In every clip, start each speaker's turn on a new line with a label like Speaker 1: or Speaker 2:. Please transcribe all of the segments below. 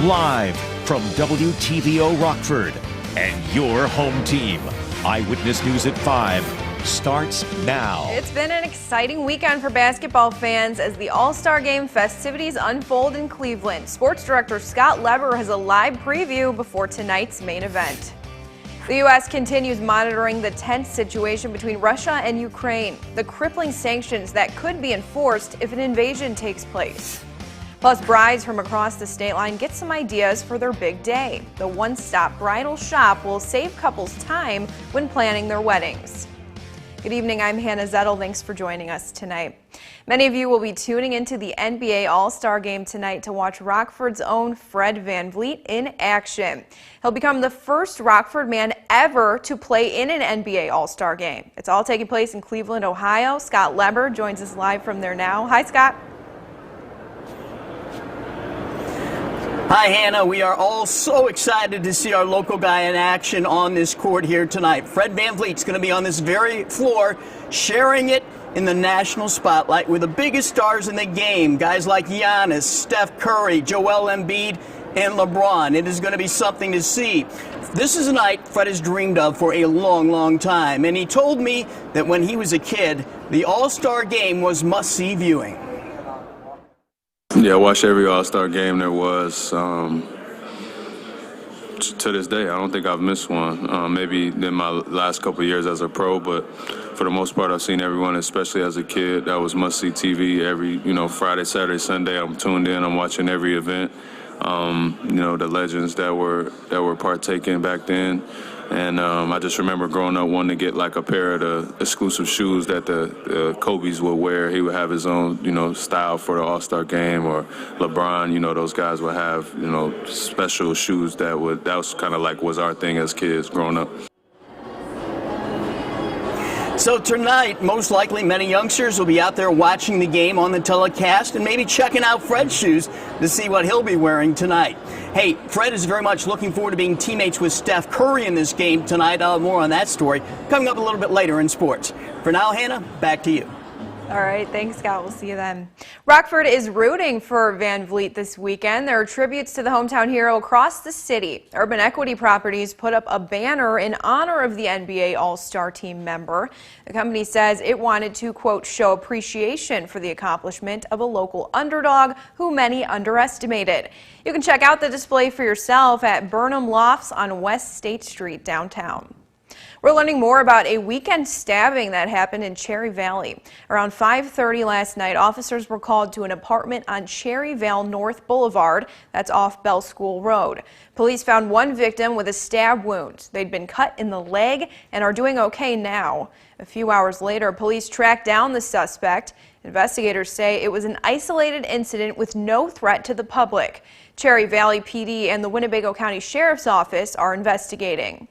Speaker 1: Live from WTVO Rockford and your home team. Eyewitness News at 5 starts now.
Speaker 2: It's been an exciting weekend for basketball fans as the All-Star Game festivities unfold in Cleveland. Sports Director Scott Leber has a live preview before tonight's main event. The U.S. continues monitoring the tense situation between Russia and Ukraine, the crippling sanctions that could be enforced if an invasion takes place. Plus, brides from across the state line get some ideas for their big day. The one-stop bridal shop will save couples time when planning their weddings. Good evening, I'm Hannah Zettel. Thanks for joining us tonight. Many of you will be tuning into the NBA All-Star Game tonight to watch Rockford's own Fred VanVleet in action. He'll become the first Rockford man ever to play in an NBA All-Star Game. It's all taking place in Cleveland, Ohio. Scott Leber joins us live from there now. Hi, Scott.
Speaker 3: Hi, Hannah. We are all so excited to see our local guy in action on this court here tonight. Fred VanVleet's going to be on this very floor, sharing it in the national spotlight with the biggest stars in the game, guys like Giannis, Steph Curry, Joel Embiid, and LeBron. It is going to be something to see. This is a night Fred has dreamed of for a long, long time, and he told me that when he was a kid, the All-Star Game was must-see viewing.
Speaker 4: Yeah, I watched every All-Star game there was. To this day, I don't think I've missed one. Maybe in my last couple of years as a pro, but for the most part, I've seen everyone, especially as a kid. That was must-see TV. Every, Friday, Saturday, Sunday, I'm tuned in. I'm watching every event. The legends that were partaking back then. And I just remember growing up wanting to get like a pair of the exclusive shoes that the Kobe's would wear. He would have his own, style for the All-Star Game, or LeBron, those guys would have, special shoes that was kind of like was our thing as kids growing up.
Speaker 3: So tonight, most likely many youngsters will be out there watching the game on the telecast and maybe checking out Fred's shoes to see what he'll be wearing tonight. Hey, Fred is very much looking forward to being teammates with Steph Curry in this game tonight. More on that story coming up a little bit later in sports. For now, Hannah, back to you.
Speaker 2: All right, thanks, Scott. We'll see you then. Rockford is rooting for VanVleet this weekend. There are tributes to the hometown hero across the city. Urban Equity Properties put up a banner in honor of the NBA All-Star Team member. The company says it wanted to, quote, show appreciation for the accomplishment of a local underdog who many underestimated. You can check out the display for yourself at Burnham Lofts on West State Street downtown. We're learning more about a weekend stabbing that happened in Cherry Valley. Around 5:30 last night, officers were called to an apartment on Cherry Vale North Boulevard, that's off Bell School Road. Police found one victim with a stab wound. They'd been cut in the leg and are doing okay now. A few hours later, police tracked down the suspect. Investigators say it was an isolated incident with no threat to the public. Cherry Valley PD and the Winnebago County Sheriff's Office are investigating.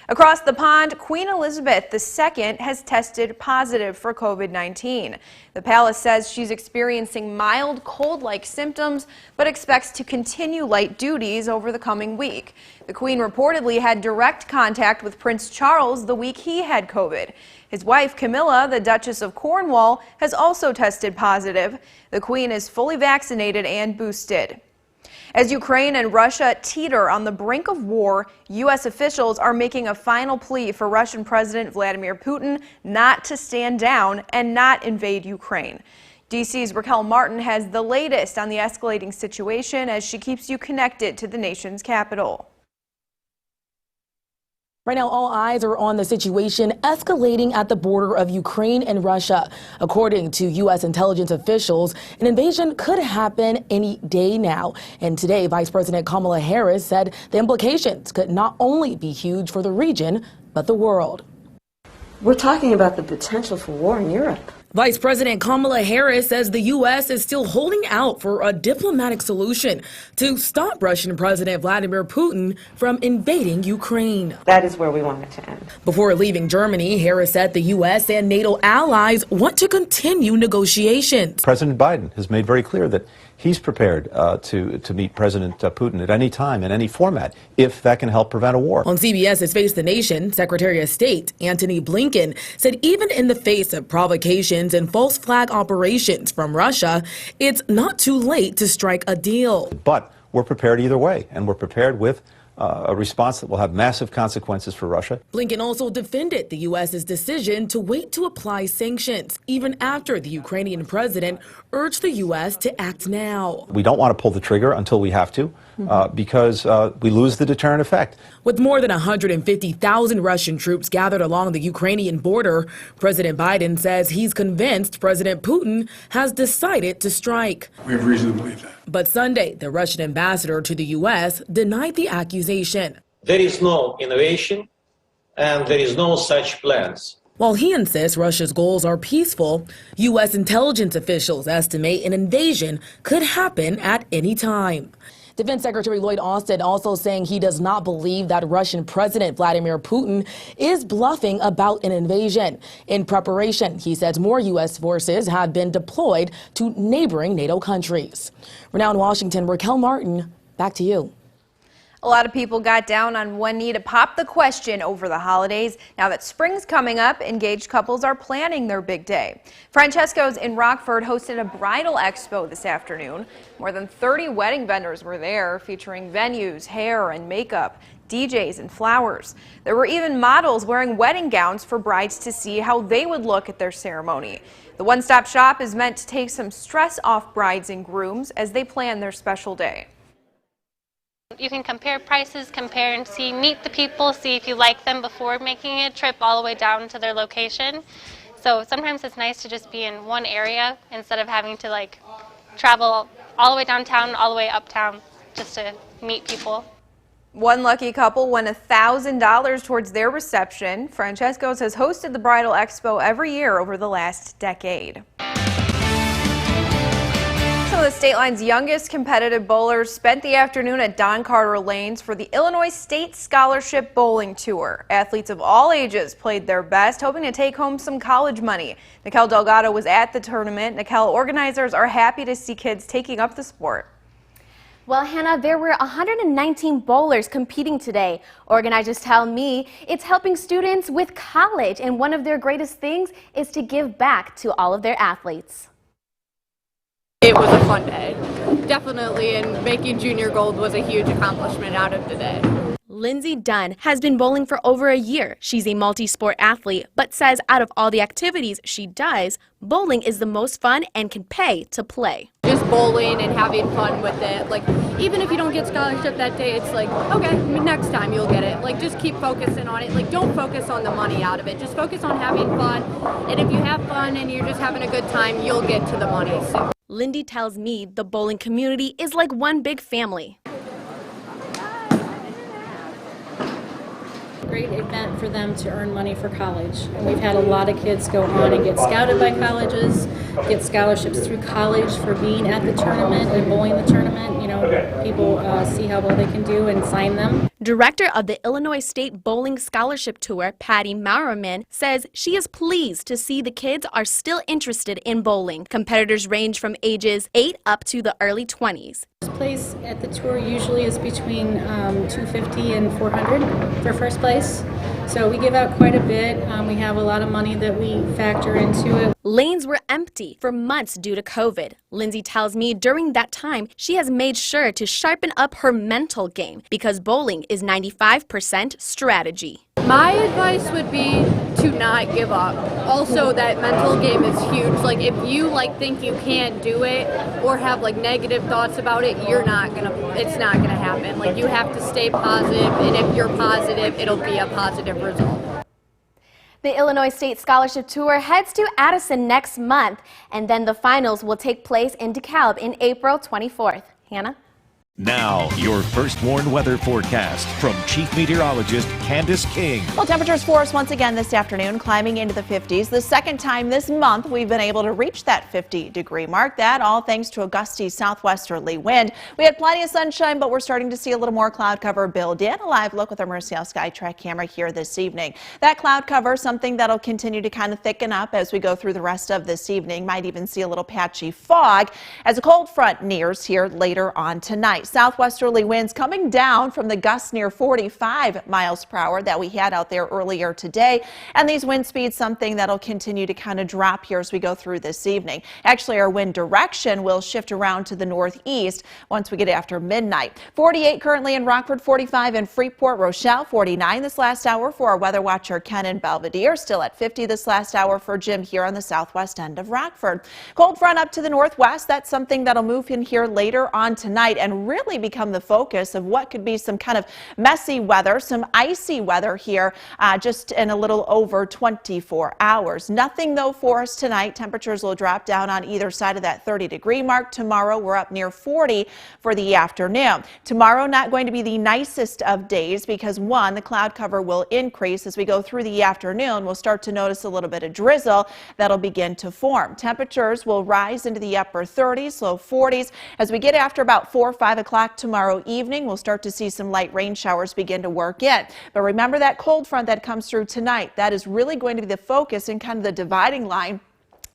Speaker 2: Across the pond, Queen Elizabeth II has tested positive for COVID-19. The palace says she's experiencing mild cold-like symptoms, but expects to continue light duties over the coming week. The Queen reportedly had direct contact with Prince Charles the week he had COVID. His wife, Camilla, the Duchess of Cornwall, has also tested positive. The Queen is fully vaccinated and boosted. As Ukraine and Russia teeter on the brink of war, U.S. officials are making a final plea for Russian President Vladimir Putin not to stand down and not invade Ukraine. D.C.'s Raquel Martin has the latest on the escalating situation as she keeps you connected to the nation's capital.
Speaker 5: Right now, all eyes are on the situation escalating at the border of Ukraine and Russia. According to U.S. intelligence officials, an invasion could happen any day now. And today, Vice President Kamala Harris said the implications could not only be huge for the region, but the world.
Speaker 6: We're talking about the potential for war in Europe.
Speaker 5: Vice President Kamala Harris says the U.S. is still holding out for a diplomatic solution to stop Russian President Vladimir Putin from invading Ukraine.
Speaker 6: That is where we want it to end.
Speaker 5: Before leaving Germany, Harris said the U.S. and NATO allies want to continue negotiations.
Speaker 7: President Biden has made very clear that he's prepared to meet President Putin at any time, in any format, if that can help prevent a war.
Speaker 5: On CBS's Face the Nation, Secretary of State Antony Blinken said even in the face of provocations and false flag operations from Russia, it's not too late to strike a deal.
Speaker 7: But we're prepared either way, and we're prepared with a response that will have massive consequences for Russia.
Speaker 5: Blinken also defended the U.S.'s decision to wait to apply sanctions, even after the Ukrainian president urged the U.S. to act now.
Speaker 7: We don't want to pull the trigger until we have to, because we lose the deterrent effect.
Speaker 5: With more than 150,000 Russian troops gathered along the Ukrainian border, President Biden says he's convinced President Putin has decided to strike.
Speaker 8: We have reason to believe that.
Speaker 5: But Sunday, the Russian ambassador to the U.S. denied the accusation.
Speaker 9: There is no innovation and there is no such plans.
Speaker 5: While he insists Russia's goals are peaceful, U.S. intelligence officials estimate an invasion could happen at any time. Defense Secretary Lloyd Austin also saying he does not believe that Russian President Vladimir Putin is bluffing about an invasion. In preparation, he says more U.S. forces have been deployed to neighboring NATO countries. We're now in Washington. Raquel Martin, back to you.
Speaker 2: A lot of people got down on one knee to pop the question over the holidays. Now that spring's coming up, engaged couples are planning their big day. Francesco's in Rockford hosted a bridal expo this afternoon. More than 30 wedding vendors were there, featuring venues, hair and makeup, DJs and flowers. There were even models wearing wedding gowns for brides to see how they would look at their ceremony. The one-stop shop is meant to take some stress off brides and grooms as they plan their special day.
Speaker 10: You can compare prices, compare and see, meet the people, see if you like them before making a trip all the way down to their location. So sometimes it's nice to just be in one area instead of having to travel all the way downtown, all the way uptown just to meet people.
Speaker 2: One lucky couple won $1,000 towards their reception. Francesco's has hosted the Bridal Expo every year over the last decade. Some of the state line's youngest competitive bowlers spent the afternoon at Don Carter Lanes for the Illinois State Scholarship Bowling Tour. Athletes of all ages played their best, hoping to take home some college money. Nicole Delgado was at the tournament. Nicole, organizers are happy to see kids taking up the sport.
Speaker 11: Well, Hannah, there were 119 bowlers competing today. Organizers tell me it's helping students with college, and one of their greatest things is to give back to all of their athletes.
Speaker 12: It was a fun day, definitely, and making junior gold was a huge accomplishment out of the day.
Speaker 11: Lindsay Dunn has been bowling for over a year. She's a multi-sport athlete, but says out of all the activities she does, bowling is the most fun and can pay to play.
Speaker 12: Just bowling and having fun with it. Even if you don't get scholarship that day, it's okay, next time you'll get it. Just keep focusing on it. Don't focus on the money out of it. Just focus on having fun. And if you have fun and you're just having a good time, you'll get to the money soon.
Speaker 11: Lindy tells me the bowling community is like one big family.
Speaker 13: Great event for them to earn money for college. And we've had a lot of kids go on and get scouted by colleges, get scholarships through college for being at the tournament and bowling the tournament. People see how well they can do and sign them.
Speaker 11: Director of the Illinois State Bowling Scholarship Tour, Patty Mauerman, says she is pleased to see the kids are still interested in bowling. Competitors range from ages 8 up to the early 20s.
Speaker 13: First place at the tour usually is between $250 and $400 for first place. So we give out quite a bit. We have a lot of money that we factor into it.
Speaker 11: Lanes were empty for months due to COVID. Lindsay tells me during that time, she has made sure to sharpen up her mental game because bowling is 95% strategy.
Speaker 12: My advice would be to not give up. Also, that mental game is huge. If you think you can't do it or have negative thoughts about it, it's not gonna happen. You have to stay positive, and if you're positive, it'll be a positive result.
Speaker 11: The Illinois State Scholarship Tour heads to Addison next month, and then the finals will take place in DeKalb in April 24th. Hannah?
Speaker 1: Now, your first warned weather forecast from Chief Meteorologist Candace King.
Speaker 14: Well, temperatures for us once again this afternoon, climbing into the 50s. The second time this month we've been able to reach that 50-degree mark. That all thanks to a gusty southwesterly wind. We had plenty of sunshine, but we're starting to see a little more cloud cover build in. A live look with our Mercial Skytrack camera here this evening. That cloud cover, something that'll continue to kind of thicken up as we go through the rest of this evening. Might even see a little patchy fog as a cold front nears here later on tonight. tonight. Southwesterly winds coming down from the gusts near 45 miles per hour that we had out there earlier today. And these wind speeds, something that'll continue to kind of drop here as we go through this evening. Actually, our wind direction will shift around to the northeast once we get after midnight. 48 currently in Rockford, 45 in Freeport, Rochelle, 49 this last hour for our weather watcher Ken in Belvedere. Still at 50 this last hour for Jim here on the southwest end of Rockford. Cold front up to the northwest. That's something that'll move in here later on tonight and really become the focus of what could be some kind of messy weather, some icy weather here just in a little over 24 hours. Nothing though for us tonight. Temperatures will drop down on either side of that 30-degree mark. Tomorrow we're up near 40 for the afternoon. Tomorrow not going to be the nicest of days because one, the cloud cover will increase as we go through the afternoon. We'll start to notice a little bit of drizzle that'll begin to form. Temperatures will rise into the upper 30s, low 40s. As we get after about 4 or 5 o'clock tomorrow evening, we'll start to see some light rain showers begin to work in. But remember that cold front that comes through tonight. That is really going to be the focus and kind of the dividing line,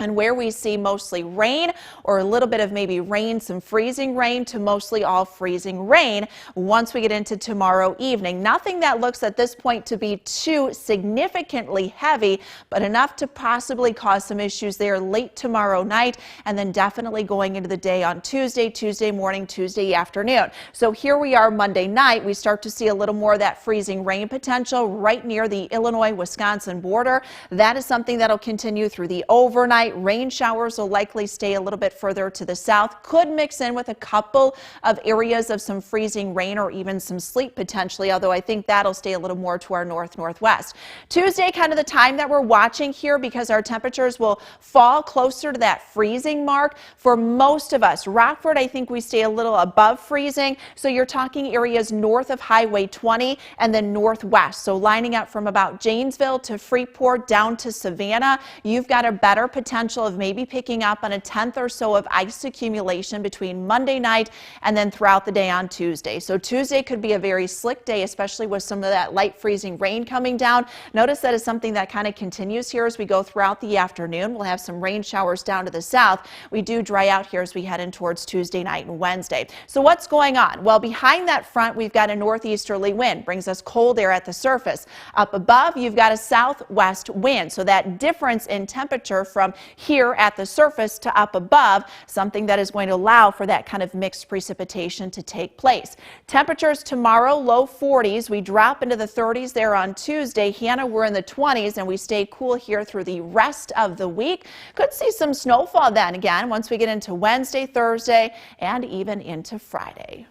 Speaker 14: and where we see mostly rain or a little bit of maybe rain, some freezing rain to mostly all freezing rain once we get into tomorrow evening. Nothing that looks at this point to be too significantly heavy, but enough to possibly cause some issues there late tomorrow night and then definitely going into the day on Tuesday, Tuesday morning, Tuesday afternoon. So here we are Monday night. We start to see a little more of that freezing rain potential right near the Illinois-Wisconsin border. That is something that'll continue through the overnight. Rain showers will likely stay a little bit further to the south, could mix in with a couple of areas of some freezing rain or even some sleet potentially, although I think that'll stay a little more to our north-northwest. Tuesday, kind of the time that we're watching here because our temperatures will fall closer to that freezing mark for most of us. Rockford, I think we stay a little above freezing, so you're talking areas north of Highway 20 and then northwest. So lining up from about Janesville to Freeport down to Savannah, you've got a better potential of maybe picking up on a tenth or so of ice accumulation between Monday night and then throughout the day on Tuesday. So Tuesday could be a very slick day, especially with some of that light freezing rain coming down. Notice that is something that kind of continues here as we go throughout the afternoon. We'll have some rain showers down to the south. We do dry out here as we head in towards Tuesday night and Wednesday. So what's going on? Well, behind that front, we've got a northeasterly wind, brings us cold air at the surface. Up above, you've got a southwest wind. So that difference in temperature from here at the surface to up above, something that is going to allow for that kind of mixed precipitation to take place. Temperatures tomorrow, low 40s. We drop into the 30s there on Tuesday. Hannah, we're in the 20s, and we stay cool here through the rest of the week. Could see some snowfall then again once we get into Wednesday, Thursday, and even into Friday.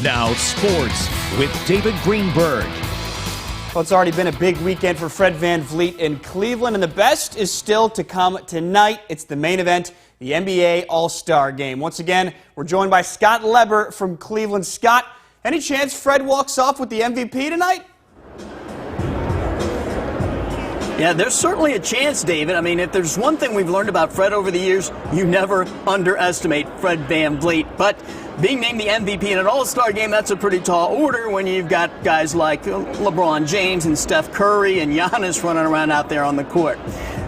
Speaker 1: Now sports with David Greenberg.
Speaker 3: Well, it's already been a big weekend for Fred VanVleet in Cleveland, and the best is still to come tonight. It's the main event, the NBA All-Star Game. Once again, we're joined by Scott Leber from Cleveland. Scott, any chance Fred walks off with the MVP tonight?
Speaker 8: Yeah, there's certainly a chance, David. I mean, if there's one thing we've learned about Fred over the years, you never underestimate Fred VanVleet. But being named the MVP in an All-Star game, that's a pretty tall order when you've got guys like LeBron James and Steph Curry and Giannis running around out there on the court.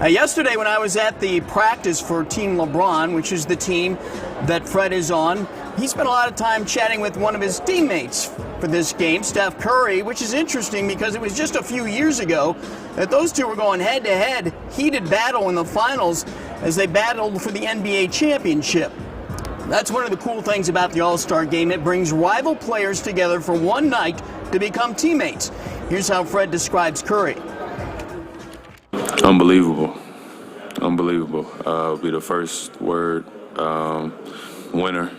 Speaker 8: Yesterday when I was at the practice for Team LeBron, which is the team that Fred is on, he spent a lot of time chatting with one of his teammates for this game, Steph Curry, which is interesting because it was just a few years ago that those two were going head-to-head, heated battle in the finals as they battled for the NBA championship. That's one of the cool things about the All-Star Game. It brings rival players together for one night to become teammates. Here's how Fred describes Curry.
Speaker 4: Unbelievable. Unbelievable. Be the first word. Winner,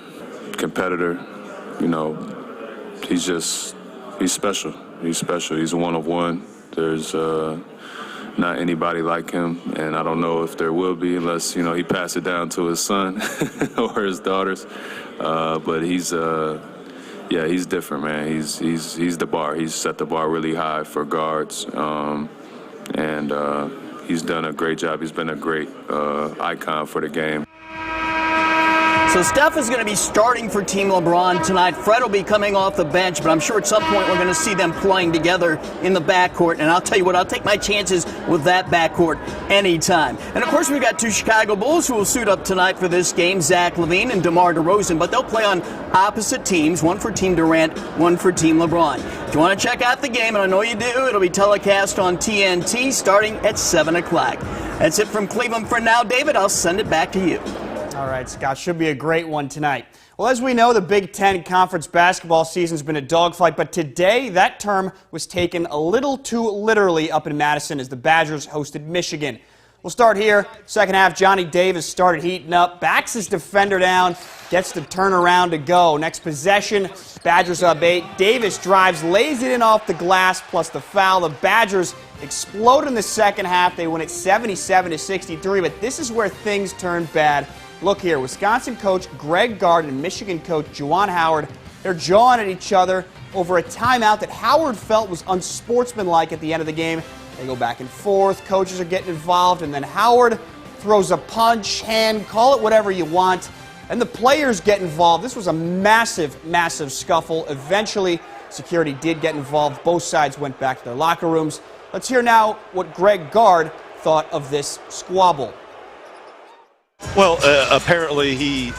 Speaker 4: competitor. You know, he's special. He's special. He's a one of one. There's not anybody like him, and I don't know if there will be unless, he passed it down to his son or his daughters. But he's different, man. He's the bar. He's set the bar really high for guards, and he's done a great job. He's been a great icon for the game.
Speaker 8: So Steph is going to be starting for Team LeBron tonight. Fred will be coming off the bench, but I'm sure at some point we're going to see them playing together in the backcourt. And I'll tell you what, I'll take my chances with that backcourt anytime. And of course, we've got two Chicago Bulls who will suit up tonight for this game, Zach LaVine and DeMar DeRozan, but they'll play on opposite teams, one for Team Durant, one for Team LeBron. If you want to check out the game, and I know you do, it'll be telecast on TNT starting at 7 o'clock. That's it from Cleveland for now. David, I'll send it back to you.
Speaker 15: All right, Scott, should be a great one tonight. Well, as we know, the Big Ten Conference basketball season's been a dogfight, but today that term was taken a little too literally up in Madison as the Badgers hosted Michigan. We'll start here. Second half, Johnny Davis started heating up, backs his defender down, gets the turnaround to go. Next possession, Badgers up 8. Davis drives, lays it in off the glass, plus the foul. The Badgers explode in the second half. They win it 77-63, but this is where things turn bad. Look here, Wisconsin coach Greg Gard and Michigan coach Juwan Howard, they're jawing at each other over a timeout that Howard felt was unsportsmanlike at the end of the game. They go back and forth, coaches are getting involved, and then Howard throws a punch, hand, call it whatever you want, and the players get involved. This was a massive, massive scuffle. Eventually, security did get involved. Both sides went back to their locker rooms. Let's hear now what Greg Gard thought of this squabble.
Speaker 16: Well, apparently he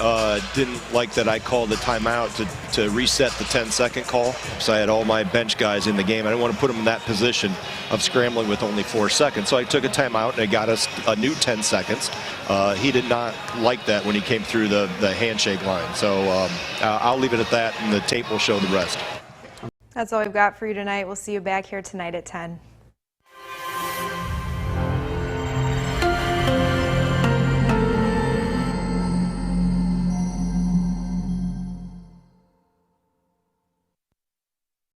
Speaker 16: didn't like that I called the timeout to reset the 10-second call. So I had all my bench guys in the game. I didn't want to put them in that position of scrambling with only 4 seconds. So I took a timeout and it got us a new 10 seconds. He did not like that when he came through the handshake line. So I'll leave it at that, and the tape will show the rest.
Speaker 2: That's all we've got for you tonight. We'll see you back here tonight at 10.